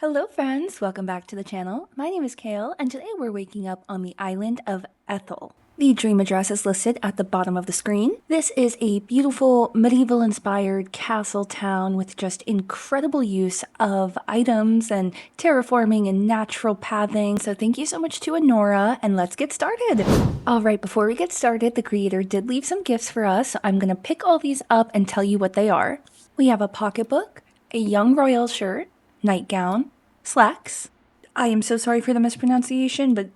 Hello friends, welcome back to the channel. My name is Kale and today we're waking up on the island of Ethel. The dream address is listed at the bottom of the screen. This is a beautiful medieval inspired castle town with just incredible use of items and terraforming and natural pathing. So thank you so much to Anora and let's get started. Alright, before we get started, the creator did leave some gifts for us. So I'm gonna pick all these up and tell you what they are. We have a pocketbook, a young royal shirt, nightgown, slacks. I am so sorry for the mispronunciation, but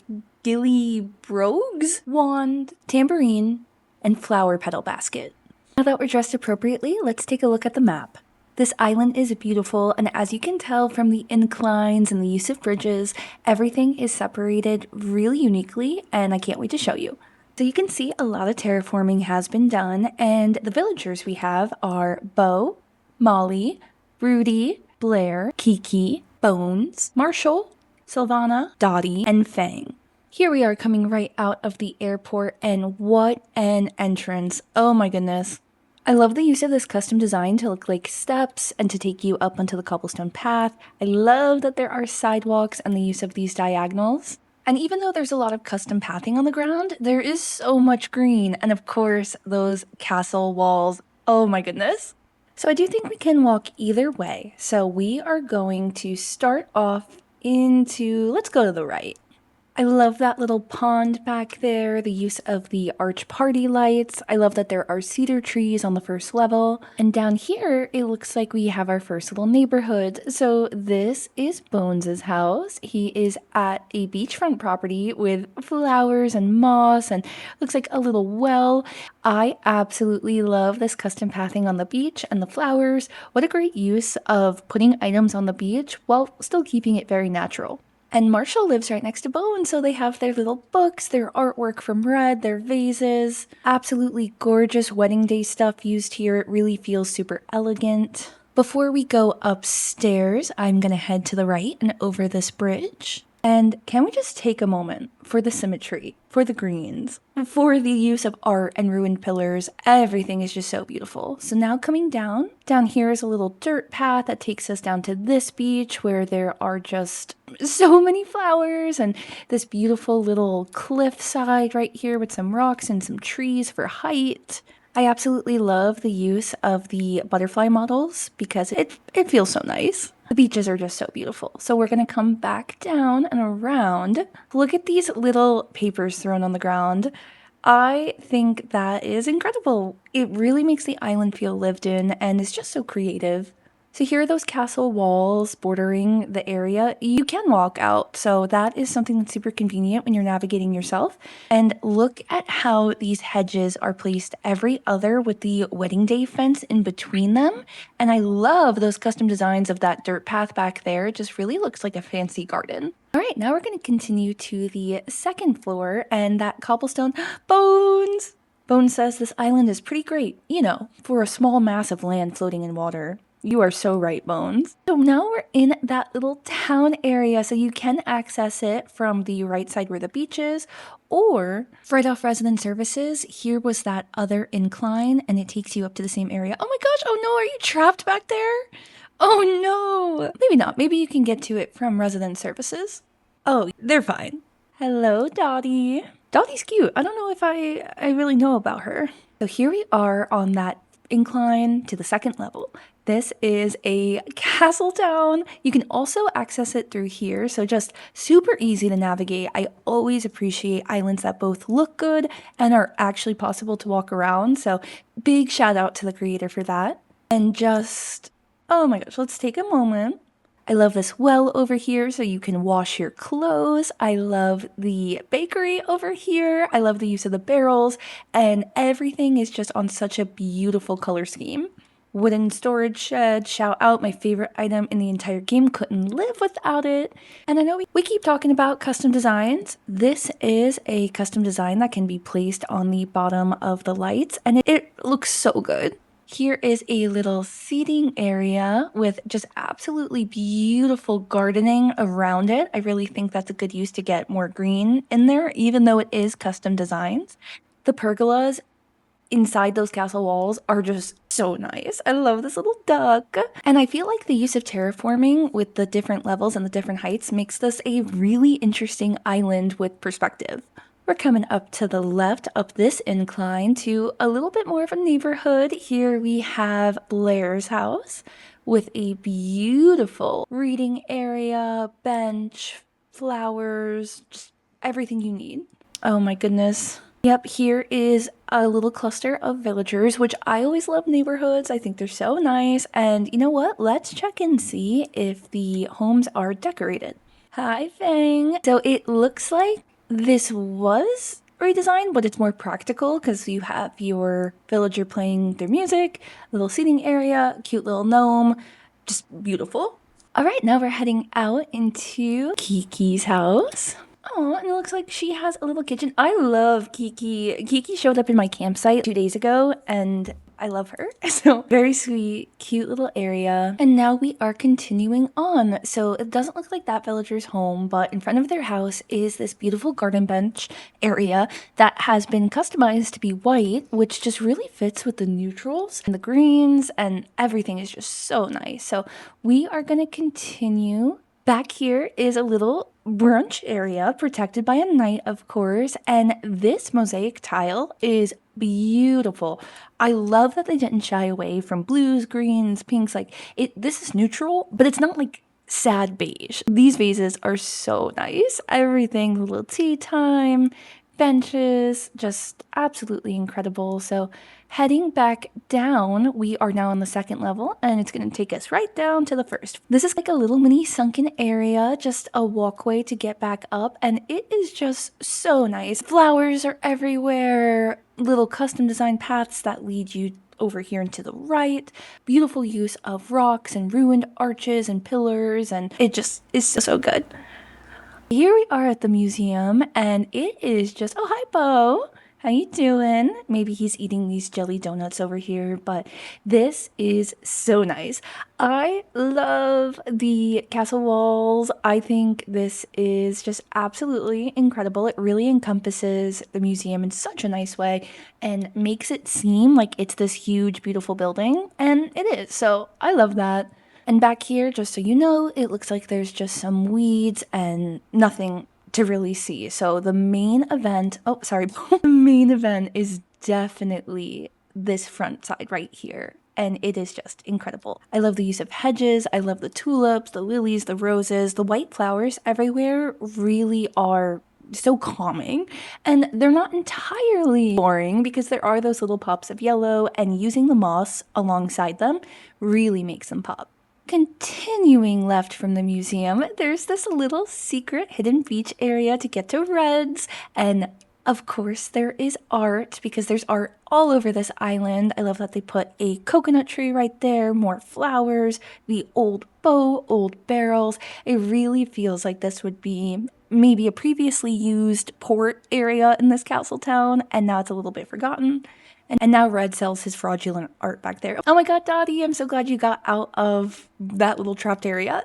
gilly brogues, wand, tambourine, and flower petal basket. Now that we're dressed appropriately, let's take a look at the map. This island is beautiful, and as you can tell from the inclines and the use of bridges, everything is separated really uniquely, and I can't wait to show you. So you can see a lot of terraforming has been done, and the villagers we have are Bo, Molly, Rudy, Blair, Kiki, Bones, Marshall, Sylvana, Dottie, and Fang. Here we are coming right out of the airport, and what an entrance. Oh my goodness. I love the use of this custom design to look like steps and to take you up onto the cobblestone path. I love that there are sidewalks and the use of these diagonals. And even though there's a lot of custom pathing on the ground, there is so much green. And of course, those castle walls. Oh my goodness. So I do think we can walk either way. So we are going to start off let's go to the right. I love that little pond back there, the use of the arch party lights. I love that there are cedar trees on the first level. And down here, it looks like we have our first little neighborhood. So this is Bones' house. He is at a beachfront property with flowers and moss and looks like a little well. I absolutely love this custom pathing on the beach and the flowers. What a great use of putting items on the beach while still keeping it very natural. And Marshall lives right next to Bo, so they have their little books, their artwork from Red, their vases. Absolutely gorgeous wedding day stuff used here. It really feels super elegant. Before we go upstairs, I'm gonna head to the right and over this bridge. And can we just take a moment for the symmetry, for the greens, for the use of art and ruined pillars? Everything is just so beautiful. So now coming down here is a little dirt path that takes us down to this beach where there are just so many flowers and this beautiful little cliff side right here with some rocks and some trees for height. I absolutely love the use of the butterfly models because it feels so nice. The beaches are just so beautiful. So we're going to come back down and around. Look at these little papers thrown on the ground. I think that is incredible. It really makes the island feel lived in and is just so creative. So here are those castle walls bordering the area. You can walk out, so that is something that's super convenient when you're navigating yourself. And look at how these hedges are placed every other with the wedding day fence in between them. And I love those custom designs of that dirt path back there. It just really looks like a fancy garden. All right, now we're going to continue to the second floor and that cobblestone. Bones! Bones says this island is pretty great, for a small mass of land floating in water. You are so right, Bones. So now we're in that little town area, so you can access it from the right side where the beach is, or right off resident services. Here was that other incline, and it takes you up to the same area. Oh my gosh, oh no, are you trapped back there? Oh no! Maybe not. Maybe you can get to it from resident services. Oh, they're fine. Hello, Dottie. Dottie's cute. I don't know if I really know about her. So here we are on that incline to the second level. This is a castle town. You can also access it through here, so just super easy to navigate. I always appreciate islands that both look good and are actually possible to walk around, so big shout out to the creator for that. And just, oh my gosh, let's take a moment. I love this well over here so you can wash your clothes. I love the bakery over here. I love the use of the barrels, and everything is just on such a beautiful color scheme. Wooden storage shed, shout out, my favorite item in the entire game, couldn't live without it. And I know we keep talking about custom designs. This is a custom design that can be placed on the bottom of the lights, and it looks so good. Here is a little seating area with just absolutely beautiful gardening around it. I really think that's a good use to get more green in there, even though it is custom designs. The pergolas inside those castle walls are just so nice. I love this little duck. And I feel like the use of terraforming with the different levels and the different heights makes this a really interesting island with perspective. We're coming up to the left up this incline to a little bit more of a neighborhood. Here we have Blair's house with a beautiful reading area, bench, flowers, just everything you need. Oh my goodness. Yep, here is a little cluster of villagers, which I always love neighborhoods. I think they're so nice. And you know what? Let's check and see if the homes are decorated. Hi, Fang. So it looks like this was redesigned, but it's more practical because you have your villager playing their music, little seating area, cute little gnome, just beautiful. All right, now we're heading out into Kiki's house. Oh, and it looks like she has a little kitchen. I love Kiki. Kiki showed up in my campsite 2 days ago, and I love her. So very sweet, cute little area. And now we are continuing on. So it doesn't look like that villager's home, but in front of their house is this beautiful garden bench area that has been customized to be white, which just really fits with the neutrals and the greens, and everything is just so nice. So we are going to continue. Back here is a little brunch area protected by a knight, of course, and this mosaic tile is beautiful. I love that they didn't shy away from blues, greens, pinks. Like this is neutral, but it's not like sad beige. These vases are so nice. Everything, the little tea time, benches, just absolutely incredible. So heading back down, we are now on the second level, and it's going to take us right down to the first. This is like a little mini sunken area, just a walkway to get back up, and it is just so nice. Flowers are everywhere, little custom designed paths that lead you over here and to the right. Beautiful use of rocks and ruined arches and pillars, and it just is so good. Here we are at the museum, and it is just, oh, hi, Bo. How you doing? Maybe he's eating these jelly donuts over here, but this is so nice. I love the castle walls. I think this is just absolutely incredible. It really encompasses the museum in such a nice way and makes it seem like it's this huge, beautiful building, and it is. So I love that. And back here, just so you know, it looks like there's just some weeds and nothing to really see. So the main event, the main event is definitely this front side right here. And it is just incredible. I love the use of hedges. I love the tulips, the lilies, the roses, the white flowers everywhere really are so calming, and they're not entirely boring because there are those little pops of yellow, and using the moss alongside them really makes them pop. Continuing left from the museum, there's this little secret hidden beach area to get to Red's, and of course there is art because there's art all over this island. I love that they put a coconut tree right there, more flowers, the old bow, old barrels. It really feels like this would be maybe a previously used port area in this castle town, and now it's a little bit forgotten. And now Red sells his fraudulent art back there. Oh my god, Dottie, I'm so glad you got out of that little trapped area.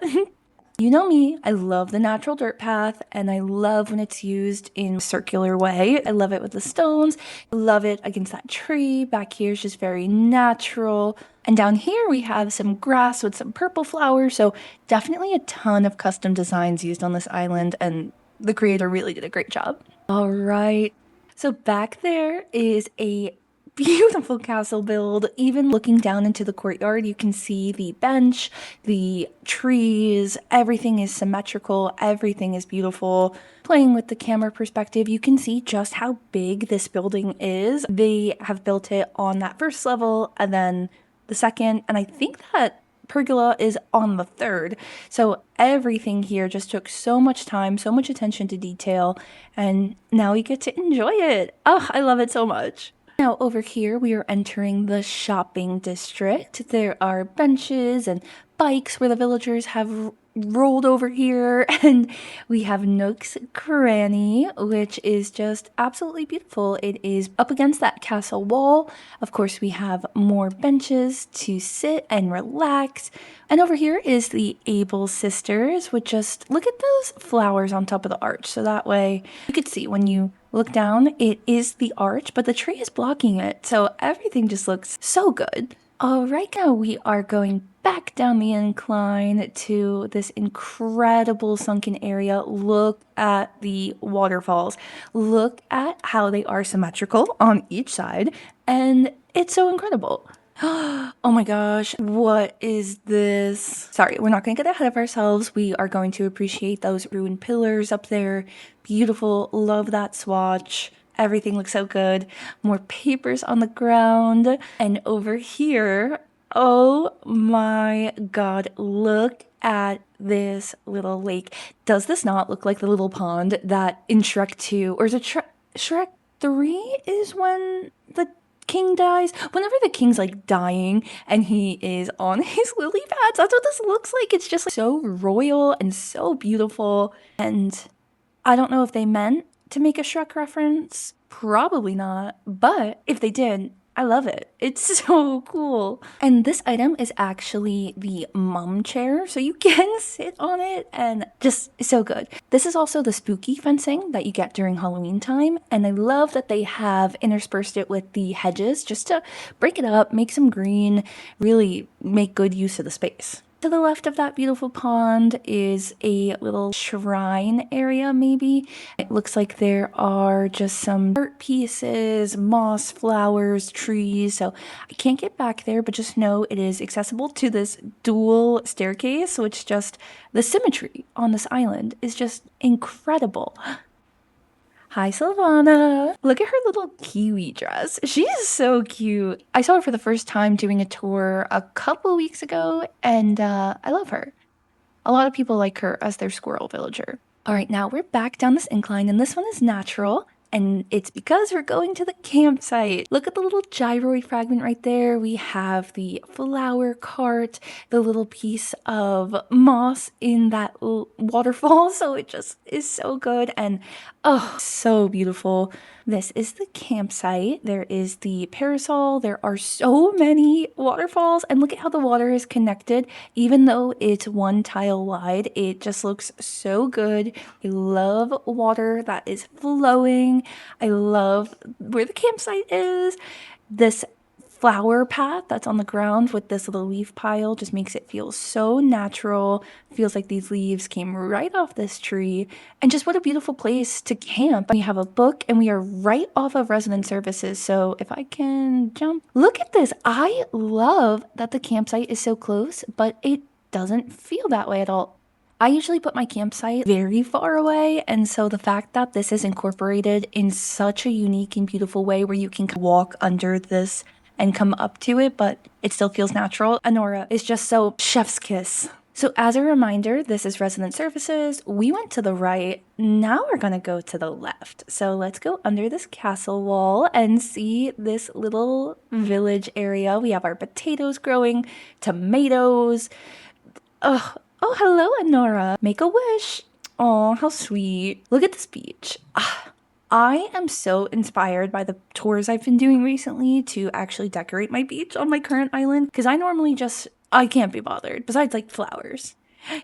You know me, I love the natural dirt path, and I love when it's used in a circular way. I love it with the stones, I love it against that tree. Back here is just very natural. And down here we have some grass with some purple flowers, so definitely a ton of custom designs used on this island, and the creator really did a great job. All right, so back there is a beautiful castle build. Even looking down into the courtyard, you can see the bench, the trees, everything is symmetrical, everything is beautiful. Playing with the camera perspective, you can see just how big this building is. They have built it on that first level and then the second, and I think that pergola is on the third. So everything here just took so much time, so much attention to detail, and now we get to enjoy it. Oh, I love it so much. Now over here we are entering the shopping district. There are benches and bikes where the villagers have rolled over here, and we have Nook's Cranny, which is just absolutely beautiful. It is up against that castle wall. Of course, we have more benches to sit and relax. And over here is the Able sisters, which just look at those flowers on top of the arch. So that way you could see when you look down, it is the arch, but the tree is blocking it. So everything just looks so good. All right, now we are going back down the incline to this incredible sunken area. Look at the waterfalls. Look at how they are symmetrical on each side, and it's so incredible. Oh my gosh, what is this? Sorry, we're not going to get ahead of ourselves. We are going to appreciate those ruined pillars up there. Beautiful, love that swatch. Everything looks so good. More papers on the ground. And over here, oh my god, look at this little lake. Does this not look like the little pond that in Shrek 2, or is it Shrek 3 is when the king dies? Whenever the king's like dying and he is on his lily pads, that's what this looks like. It's just like so royal and so beautiful. And I don't know if they meant to make a Shrek reference. Probably not. But if they did, I love it. It's so cool. And this item is actually the mum chair, so you can sit on it and just so good. This is also the spooky fencing that you get during Halloween time, and I love that they have interspersed it with the hedges just to break it up, make some green, really make good use of the space. To the left of that beautiful pond is a little shrine area, maybe. It looks like there are just some art pieces, moss, flowers, trees. So I can't get back there, but just know it is accessible to this dual staircase, which just the symmetry on this island is just incredible. Hi, Silvana. Look at her little kiwi dress. She is so cute. I saw her for the first time doing a tour a couple weeks ago, and I love her. A lot of people like her as their squirrel villager. All right, now we're back down this incline, and this one is natural. And it's because we're going to the campsite. Look at the little gyroid fragment right there. We have the flower cart, the little piece of moss in that waterfall. So it just is so good and oh, so beautiful. This is the campsite. There is the parasol. There are so many waterfalls, and look at how the water is connected. Even though it's one tile wide, it just looks so good. I love water that is flowing. I love where the campsite is. This flower path that's on the ground with this little leaf pile just makes it feel so natural. Feels like these leaves came right off this tree. And just what a beautiful place to camp. We have a book and we are right off of resident services. So if I can jump, look at this. I love that the campsite is so close, but it doesn't feel that way at all. I usually put my campsite very far away, and so the fact that this is incorporated in such a unique and beautiful way where you can walk under this and come up to it, but it still feels natural. Honora is just so chef's kiss. So as a reminder, this is resident services. We went to the right. Now we're gonna go to the left. So let's go under this castle wall and see this little village area. We have our potatoes growing, tomatoes. Oh, hello, Honora. Make a wish. Oh, how sweet. Look at this beach. I am so inspired by the tours I've been doing recently to actually decorate my beach on my current island, because I can't be bothered, besides like flowers.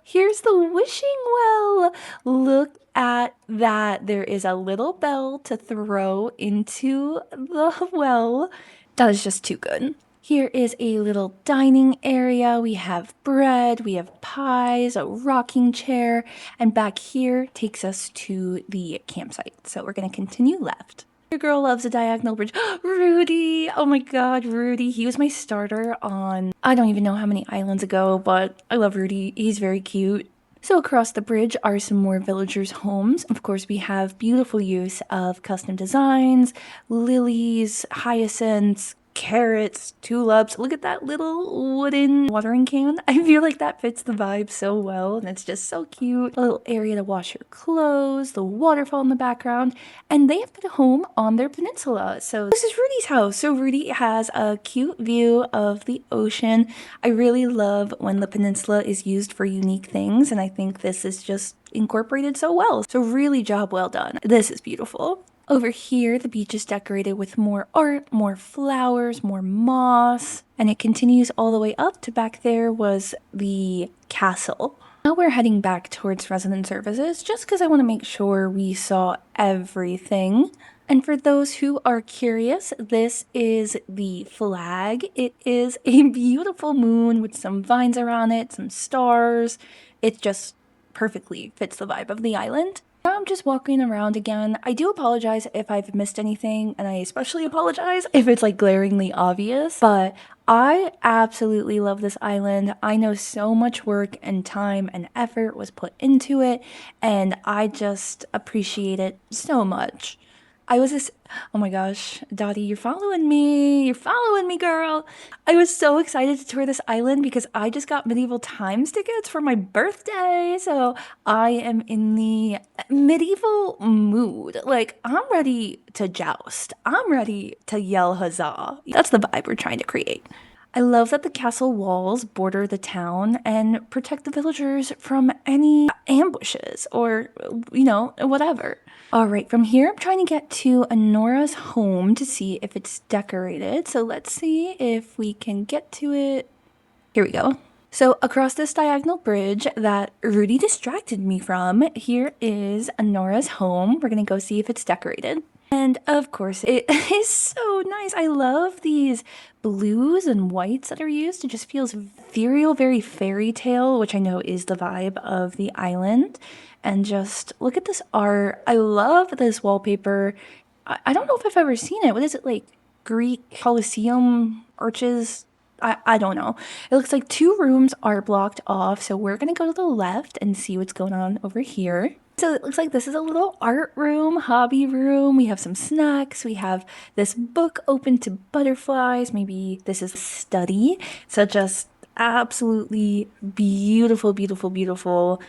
Here's the wishing well. Look at that. There is a little bell to throw into the well. That is just too good. Here is a little dining area. We have bread, we have pies, a rocking chair, and back here takes us to the campsite. So we're gonna continue left. Your girl loves a diagonal bridge. Rudy! Oh my god, Rudy. He was my starter on, I don't even know how many islands ago, but I love Rudy. He's very cute. So across the bridge are some more villagers' homes. Of course, we have beautiful use of custom designs, lilies, hyacinths, carrots, tulips. Look at that little wooden watering can. I feel like that fits the vibe so well, and it's just so cute. A little area to wash your clothes, the waterfall in the background, and they have put a home on their peninsula. So this is Rudy's house. So Rudy has a cute view of the ocean. I really love when the peninsula is used for unique things, and I think this is just incorporated so well. So really job well done. This is beautiful. Over here, the beach is decorated with more art, more flowers, more moss, and it continues all the way up to back there was the castle. Now we're heading back towards resident services just because I want to make sure we saw everything. And for those who are curious, this is the flag. It is a beautiful moon with some vines around it, some stars. It just perfectly fits the vibe of the island. Now I'm just walking around again. I do apologize if I've missed anything, and I especially apologize if it's like glaringly obvious, but I absolutely love this island. I know so much work and time and effort was put into it, and I just appreciate it so much. I was just, oh my gosh, Dottie, you're following me. You're following me, girl. I was so excited to tour this island because I just got medieval times tickets for my birthday. So I am in the medieval mood. Like, I'm ready to joust. I'm ready to yell huzzah. That's the vibe we're trying to create. I love that the castle walls border the town and protect the villagers from any ambushes or, you know, whatever. All right, from here, I'm trying to get to Anora's home to see if it's decorated. So let's see if we can get to it. Here we go. So across this diagonal bridge that Rudy distracted me from, here is Anora's home. We're gonna go see if it's decorated. And of course, it is so nice. I love these blues and whites that are used. It just feels ethereal, very fairy tale, which I know is the vibe of the island. And just look at this art. I love this wallpaper. I don't know if I've ever seen it. What is it, like Greek Colosseum arches? I don't know. It looks like 2 rooms are blocked off. So we're going to go to the left and see what's going on over here. So it looks like this is a little art room, hobby room. We have some snacks. We have this book open to butterflies. Maybe this is a study. So just absolutely beautiful, beautiful, beautiful.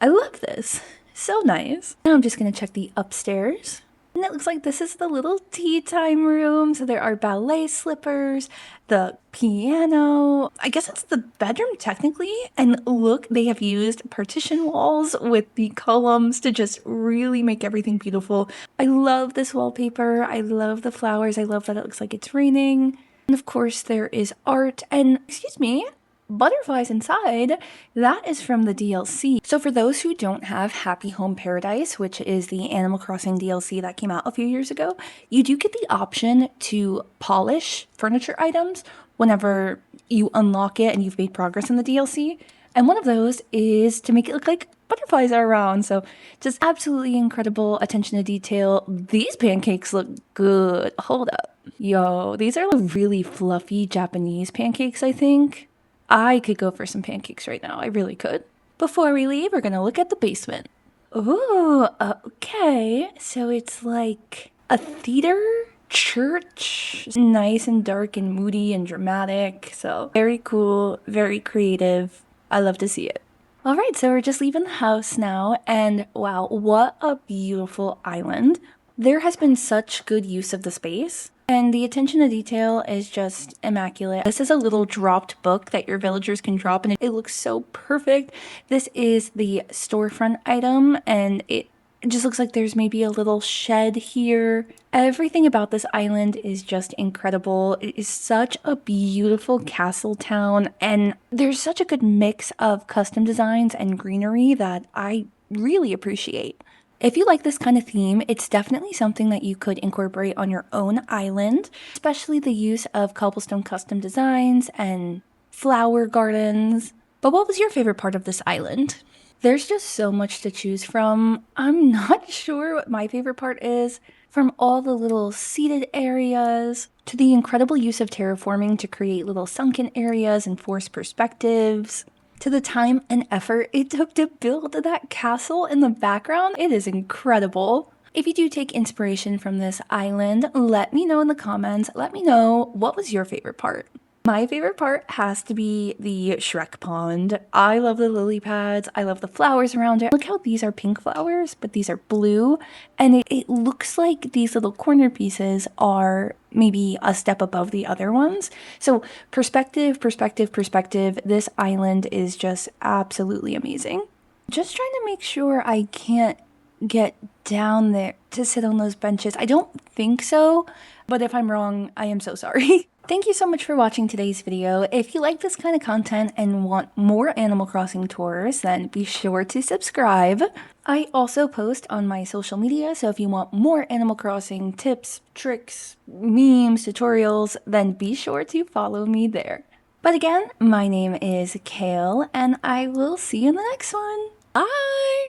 I love this. So nice. Now I'm just going to check the upstairs. And it looks like this is the little tea time room. So there are ballet slippers, the piano. I guess it's the bedroom technically. And look, they have used partition walls with the columns to just really make everything beautiful. I love this wallpaper. I love the flowers. I love that it looks like it's raining. And of course there is art and, excuse me, butterflies inside. That is from the DLC. So for those who don't have Happy Home Paradise, which is the Animal Crossing DLC that came out a few years ago, you do get the option to polish furniture items whenever you unlock it and you've made progress in the DLC. And one of those is to make it look like butterflies are around. So just absolutely incredible attention to detail. These pancakes look good. Hold up. Yo, these are really fluffy Japanese pancakes, I think. I could go for some pancakes right now. I really could. Before we leave, we're going to look at the basement. Ooh, okay. So it's like a theater church. Nice and dark and moody and dramatic. So very cool, very creative. I love to see it. All right, so we're just leaving the house now. And wow, what a beautiful island. There has been such good use of the space. And the attention to detail is just immaculate. This is a little dropped book that your villagers can drop and it looks so perfect. This is the storefront item and it just looks like there's maybe a little shed here. Everything about this island is just incredible. It is such a beautiful castle town and there's such a good mix of custom designs and greenery that I really appreciate. If you like this kind of theme, it's definitely something that you could incorporate on your own island, especially the use of cobblestone custom designs and flower gardens. But what was your favorite part of this island? There's just so much to choose from. I'm not sure what my favorite part is. From all the little seated areas to the incredible use of terraforming to create little sunken areas and force perspectives, to the time and effort it took to build that castle in the background. It is incredible. If you do take inspiration from this island, let me know in the comments. Let me know what was your favorite part. My favorite part has to be the Shrek pond. I love the lily pads. I love the flowers around it. Look how these are pink flowers, but these are blue. And it looks like these little corner pieces are maybe a step above the other ones. So perspective, perspective, perspective. This island is just absolutely amazing. Just trying to make sure I can't get down there to sit on those benches. I don't think so, but if I'm wrong, I am so sorry. Thank you so much for watching today's video. If you like this kind of content and want more Animal Crossing tours, then be sure to subscribe. I also post on my social media, so if you want more Animal Crossing tips, tricks, memes, tutorials, then be sure to follow me there. But again, my name is Kale, and I will see you in the next one. Bye!